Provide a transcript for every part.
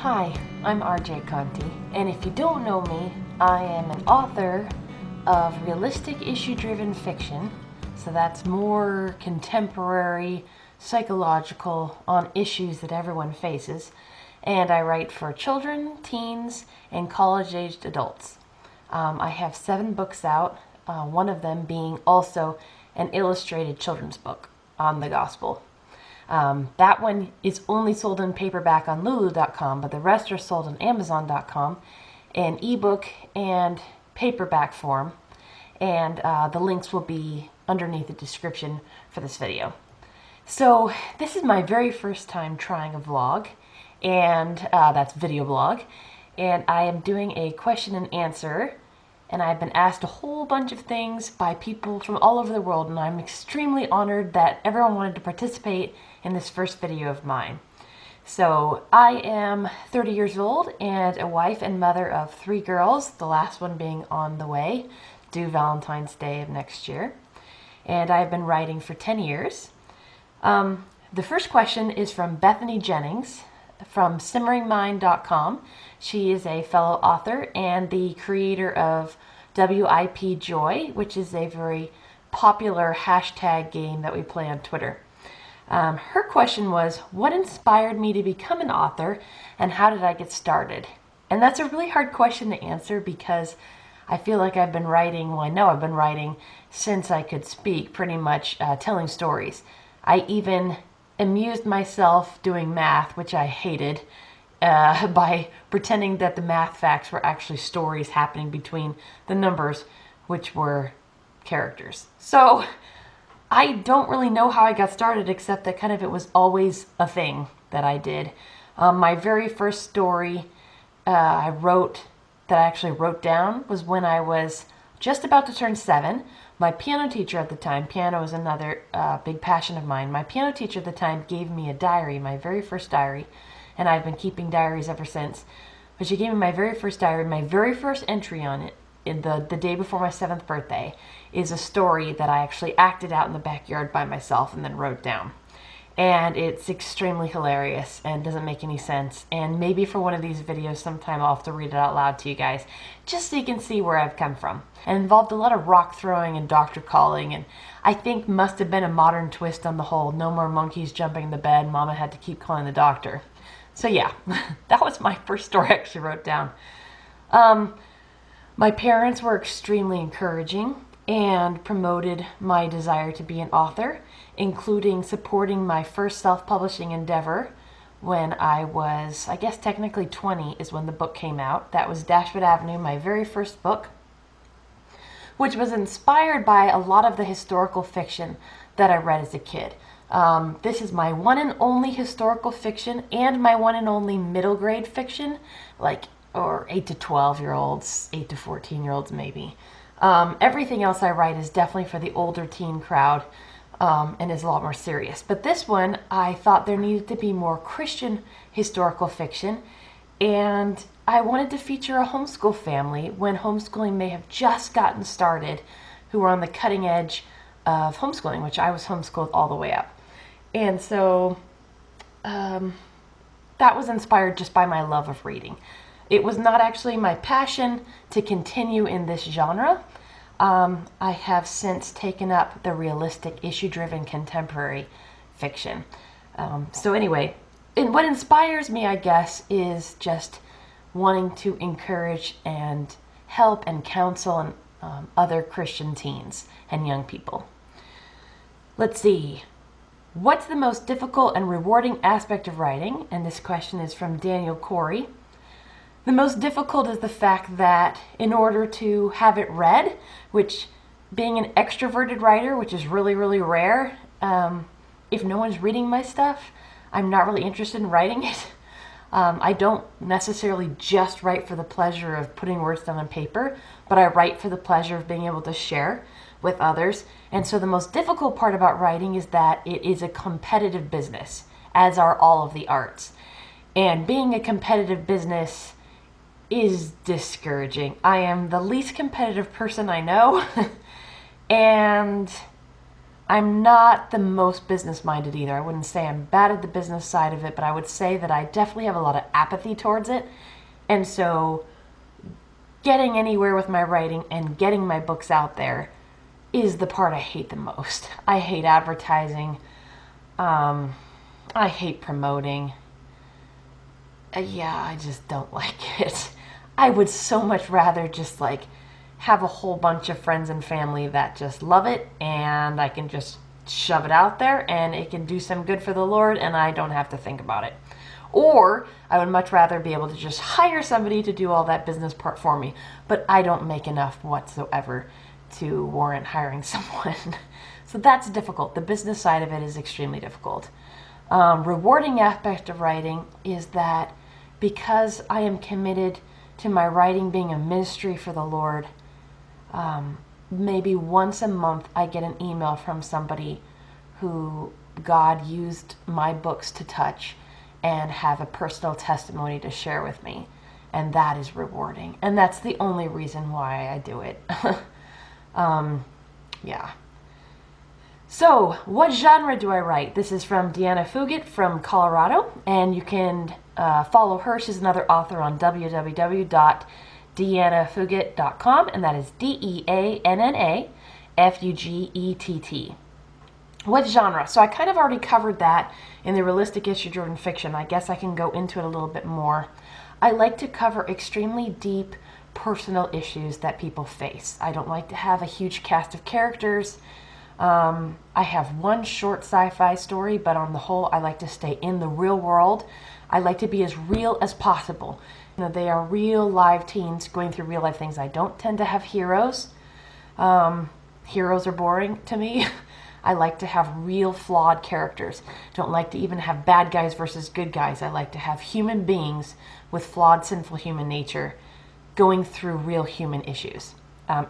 Hi, I'm RJ Conte, and if you don't know me, I am an author of realistic issue-driven fiction, so that's more contemporary, psychological, on issues that everyone faces, and I write for children, teens, and college-aged adults. I have 7 books out, one of them being also an illustrated children's book on the gospel. That one is only sold in paperback on lulu.com, but the rest are sold on amazon.com in ebook and paperback form. And the links will be underneath the description for this video. So this is my very first time trying a vlog, and that's video blog. And I am doing a question and answer, and I've been asked a whole bunch of things by people from all over the world, and I'm extremely honored that everyone wanted to participate in this first video of mine. So I am 30 years old and a wife and mother of 3 girls, the last one being on the way, due Valentine's Day of next year. And I've been writing for 10 years. The first question is from Bethany Jennings from simmeringmind.com. She is a fellow author and the creator of WIP Joy, which is a very popular hashtag game that we play on Twitter. Her question was, what inspired me to become an author and how did I get started? And that's a really hard question to answer because I feel like I've been writing, well, I know I've been writing since I could speak, pretty much telling stories. I even amused myself doing math, which I hated, by pretending that the math facts were actually stories happening between the numbers, which were characters. So I don't really know how I got started, except that kind of it was always a thing that I did. My very first story I actually wrote down was when I was just about to turn 7. My piano teacher at the time, piano is another big passion of mine, my piano teacher at the time gave me a diary, my very first diary, and I've been keeping diaries ever since. But she gave me my very first diary, my very first entry on it, in the day before my 7th birthday, is a story that I actually acted out in the backyard by myself and then wrote down. And it's extremely hilarious and doesn't make any sense. And maybe for one of these videos sometime I'll have to read it out loud to you guys, just so you can see where I've come from. And involved a lot of rock throwing and doctor calling, and I think must have been a modern twist on the whole no more monkeys jumping in the bed, mama had to keep calling the doctor. So yeah, that was my first story I actually wrote down. My parents were extremely encouraging and promoted my desire to be an author, including supporting my first self-publishing endeavor when I was, I guess technically 20 is when the book came out. That was Dashwood Avenue, my very first book, which was inspired by a lot of the historical fiction that I read as a kid. This is my one and only historical fiction and my one and only middle grade fiction, or 8 to 12-year-olds, 8 to 14-year-olds maybe. Everything else I write is definitely for the older teen crowd and is a lot more serious. But this one, I thought there needed to be more Christian historical fiction, and I wanted to feature a homeschool family when homeschooling may have just gotten started, who were on the cutting edge of homeschooling, which I was homeschooled all the way up. And so that was inspired just by my love of reading. It was not actually my passion to continue in this genre. I have since taken up the realistic, issue-driven contemporary fiction. So anyway, and what inspires me, I guess, is just wanting to encourage and help and counsel other Christian teens and young people. Let's see. What's the most difficult and rewarding aspect of writing? And this question is from Daniel Corey. The most difficult is the fact that in order to have it read, which being an extroverted writer, which is really, really rare, if no one's reading my stuff, I'm not really interested in writing it. I don't necessarily just write for the pleasure of putting words down on paper, but I write for the pleasure of being able to share with others. And so the most difficult part about writing is that it is a competitive business, as are all of the arts. And being a competitive business is discouraging. I am the least competitive person I know, and I'm not the most business-minded either. I wouldn't say I'm bad at the business side of it, but I would say that I definitely have a lot of apathy towards it. And so getting anywhere with my writing and getting my books out there is the part I hate the most. I hate advertising. I hate promoting. Yeah, I just don't like it. I would so much rather just like have a whole bunch of friends and family that just love it, and I can just shove it out there and it can do some good for the Lord and I don't have to think about it. Or I would much rather be able to just hire somebody to do all that business part for me, but I don't make enough whatsoever to warrant hiring someone. So that's difficult. The business side of it is extremely difficult. Rewarding aspect of writing is that because I am committed to my writing being a ministry for the Lord, maybe once a month I get an email from somebody who God used my books to touch and have a personal testimony to share with me. And that is rewarding. And that's the only reason why I do it. Yeah. So, what genre do I write? This is from Deanna Fugit from Colorado, and you can follow her. She's another author on www.deannafugett.com, and that is DeannaFugett. What genre? So I kind of already covered that in the realistic issue-driven fiction. I guess I can go into it a little bit more. I like to cover extremely deep personal issues that people face. I don't like to have a huge cast of characters. I have one short sci-fi story, but on the whole, I like to stay in the real world. I like to be as real as possible. You know, they are real live teens going through real life things. I don't tend to have heroes. Heroes are boring to me. I like to have real flawed characters. Don't like to even have bad guys versus good guys. I like to have human beings with flawed, sinful human nature going through real human issues.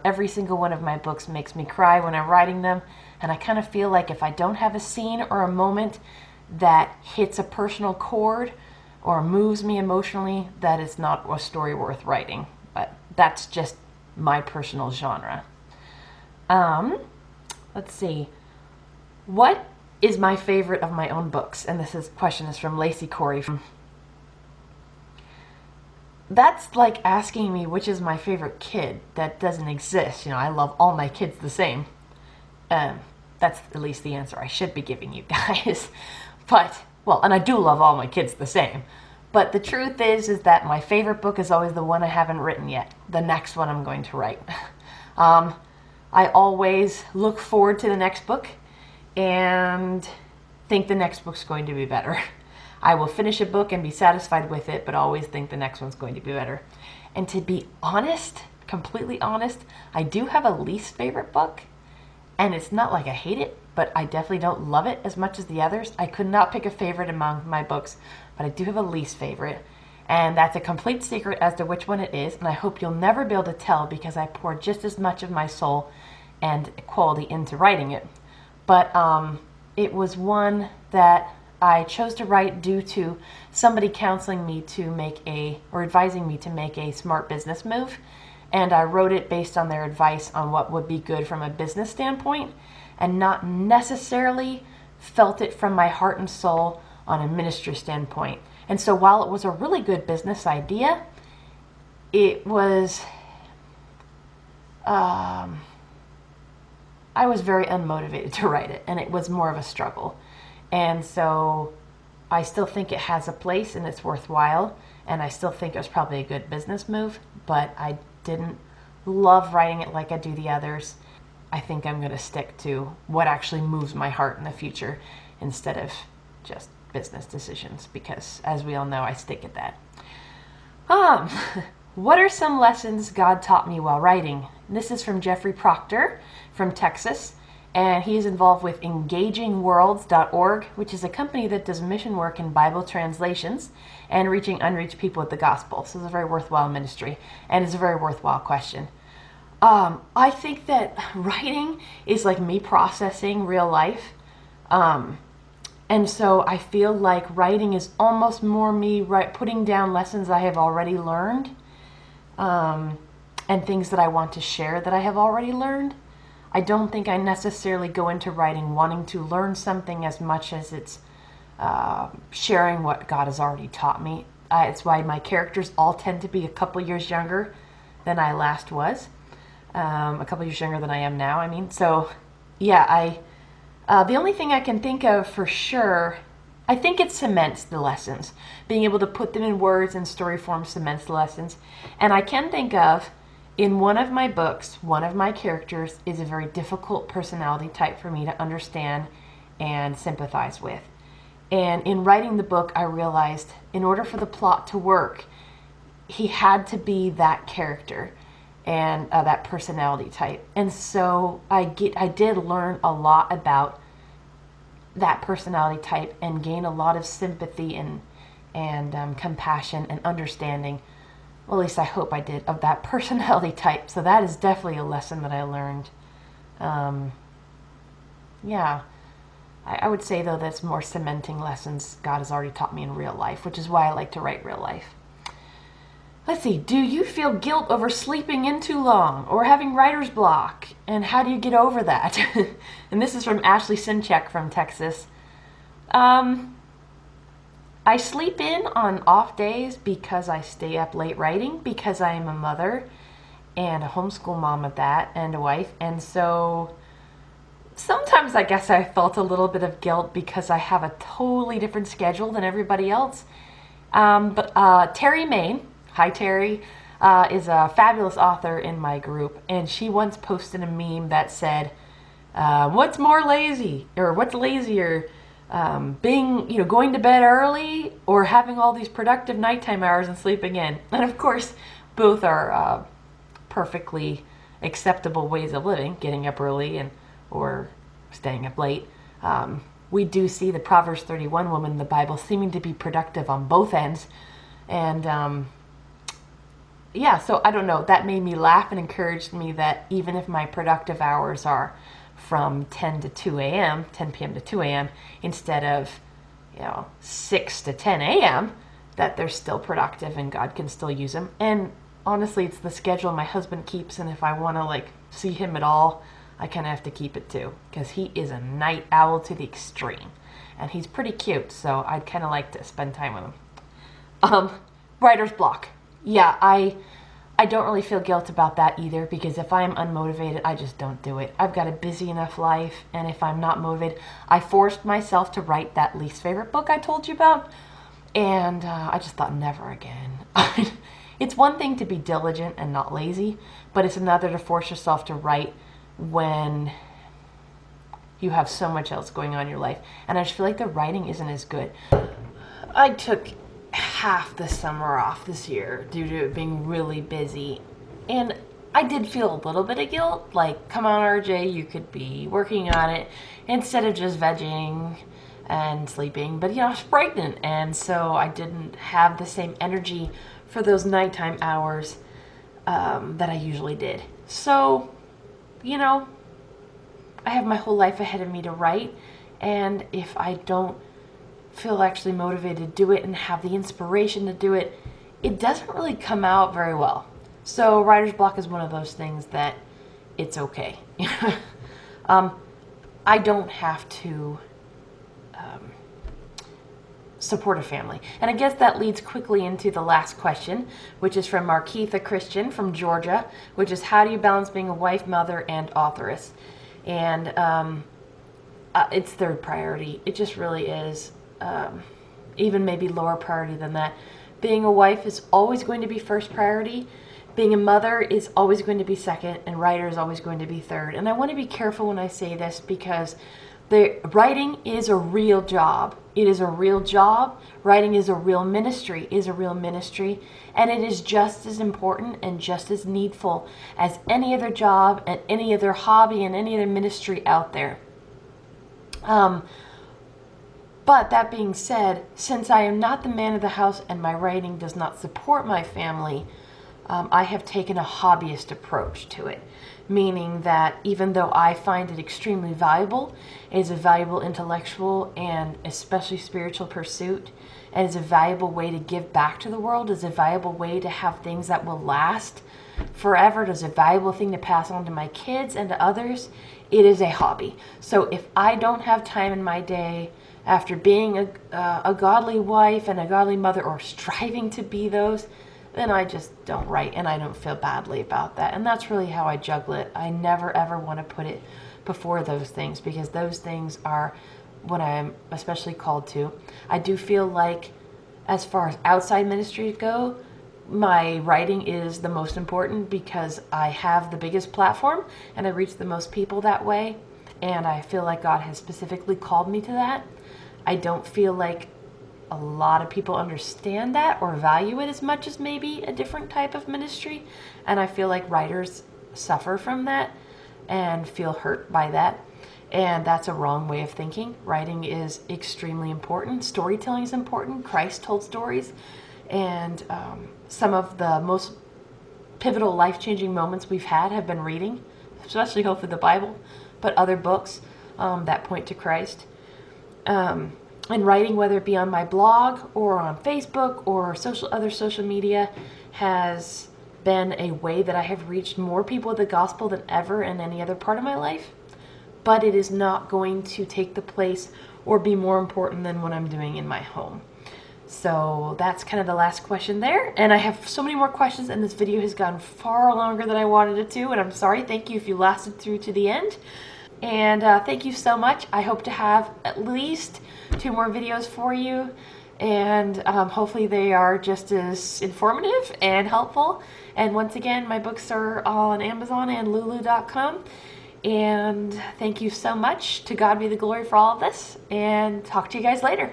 Every single one of my books makes me cry when I'm writing them, and I kind of feel like if I don't have a scene or a moment that hits a personal chord or moves me emotionally, that is not a story worth writing. But that's just my personal genre. Let's see. What is my favorite of my own books? And question is from Lacey Corey. That's like asking me which is my favorite kid. That doesn't exist. You know, I love all my kids the same. That's at least the answer I should be giving you guys. But, well, and I do love all my kids the same. But the truth is that my favorite book is always the one I haven't written yet. The next one I'm going to write. I always look forward to the next book and think the next book's going to be better. I will finish a book and be satisfied with it, but always think the next one's going to be better. And to be honest, completely honest, I do have a least favorite book, and it's not like I hate it, but I definitely don't love it as much as the others. I could not pick a favorite among my books, but I do have a least favorite, and that's a complete secret as to which one it is, and I hope you'll never be able to tell because I pour just as much of my soul and quality into writing it. But it was one that I chose to write due to somebody counseling me to advising me to make a smart business move. And I wrote it based on their advice on what would be good from a business standpoint and not necessarily felt it from my heart and soul on a ministry standpoint. And so while it was a really good business idea, it was, I was very unmotivated to write it, and it was more of a struggle. And so I still think it has a place and it's worthwhile, and I still think it was probably a good business move, but I didn't love writing it like I do the others. I think I'm going to stick to what actually moves my heart in the future instead of just business decisions, because as we all know, I stick at that. What are some lessons God taught me while writing? This is from Jeffrey Proctor from Texas, and he is involved with engagingworlds.org, which is a company that does mission work in Bible translations and reaching unreached people with the gospel. So it's a very worthwhile ministry, and it's a very worthwhile question. I think that writing is like me processing real life. And so I feel like writing is almost more me putting down lessons I have already learned, and things that I want to share that I have already learned. I don't think I necessarily go into writing wanting to learn something as much as it's sharing what God has already taught me. It's why my characters all tend to be a couple years younger than I last was. A couple years younger than I am now, I mean. So, yeah, the only thing I can think of for sure, I think it cements the lessons. Being able to put them in words and story form cements the lessons. And I can think of, in one of my books, one of my characters is a very difficult personality type for me to understand and sympathize with. And in writing the book, I realized in order for the plot to work, he had to be that character and that personality type. And so I did learn a lot about that personality type and gain a lot of sympathy and compassion and understanding. Well, at least I hope I did, of that personality type. So that is definitely a lesson that I learned. Yeah. I would say, though, that's more cementing lessons God has already taught me in real life, which is why I like to write real life. Let's see. Do you feel guilt over sleeping in too long or having writer's block? And how do you get over that? And this is from Ashley Sinchek from Texas. I sleep in on off days because I stay up late writing, because I am a mother and a homeschool mom at that, and a wife. And so sometimes I guess I felt a little bit of guilt because I have a totally different schedule than everybody else. But Terry Main, hi Terry, is a fabulous author in my group, and she once posted a meme that said, "What's more lazy, or what's lazier, going to bed early or having all these productive nighttime hours and sleeping in?" And of course, both are perfectly acceptable ways of living, getting up early or staying up late. We do see the Proverbs 31 woman in the Bible seeming to be productive on both ends. And so I don't know, that made me laugh and encouraged me that even if my productive hours are from 10 p.m. to 2 a.m. instead of 6 to 10 a.m., that they're still productive and God can still use them. And honestly, it's the schedule my husband keeps, and if I want to see him at all, I kind of have to keep it too, because he is a night owl to the extreme, and he's pretty cute, so I'd kind of like to spend time with him. Writer's block. Yeah, I don't really feel guilt about that either, because if I am unmotivated, I just don't do it. I've got a busy enough life, and if I'm not motivated, I forced myself to write that least favorite book I told you about, and I just thought, never again. It's one thing to be diligent and not lazy, but it's another to force yourself to write when you have so much else going on in your life. And I just feel like the writing isn't as good. I took half the summer off this year due to it being really busy, and I did feel a little bit of guilt, like, come on RJ, you could be working on it instead of just vegging and sleeping. But I was pregnant, and so I didn't have the same energy for those nighttime hours that I usually did. So I have my whole life ahead of me to write, and if I don't feel actually motivated to do it and have the inspiration to do it, it doesn't really come out very well. So writer's block is one of those things that it's okay. I don't have to support a family. And I guess that leads quickly into the last question, which is from Markeitha Christian from Georgia, which is, how do you balance being a wife, mother, and authoress? And it's third priority. It just really is. Even maybe lower priority than that. Being a wife is always going to be first priority. Being a mother is always going to be second, and writer is always going to be third. And I want to be careful when I say this, because the writing is a real job. It is a real job. Writing is a real ministry, and it is just as important and just as needful as any other job and any other hobby and any other ministry out there. But that being said, since I am not the man of the house and my writing does not support my family, I have taken a hobbyist approach to it, meaning that even though I find it extremely valuable, it is a valuable intellectual and especially spiritual pursuit, and is a valuable way to give back to the world, is a valuable way to have things that will last forever, is a valuable thing to pass on to my kids and to others, it is a hobby. So if I don't have time in my day after being a godly wife and a godly mother, or striving to be those, then I just don't write, and I don't feel badly about that. And that's really how I juggle it. I never ever want to put it before those things, because those things are what I'm especially called to. I do feel like, as far as outside ministries go, my writing is the most important, because I have the biggest platform and I reach the most people that way, and I feel like God has specifically called me to that. I don't feel like a lot of people understand that or value it as much as maybe a different type of ministry, and I feel like writers suffer from that and feel hurt by that, and that's a wrong way of thinking. Writing is extremely important. Storytelling is important. Christ told stories, and some of the most pivotal, life-changing moments we've had have been reading, especially hopefully the Bible, but other books that point to Christ. And writing, whether it be on my blog or on Facebook or other social media, has been a way that I have reached more people with the gospel than ever in any other part of my life. But it is not going to take the place or be more important than what I'm doing in my home. So that's kind of the last question there. And I have so many more questions, and this video has gone far longer than I wanted it to, and I'm sorry. Thank you if you lasted through to the end. And thank you so much. I hope to have at least 2 more videos for you, and hopefully they are just as informative and helpful. And once again, my books are all on Amazon and lulu.com. And thank you so much. To God be the glory for all of this, and talk to you guys later.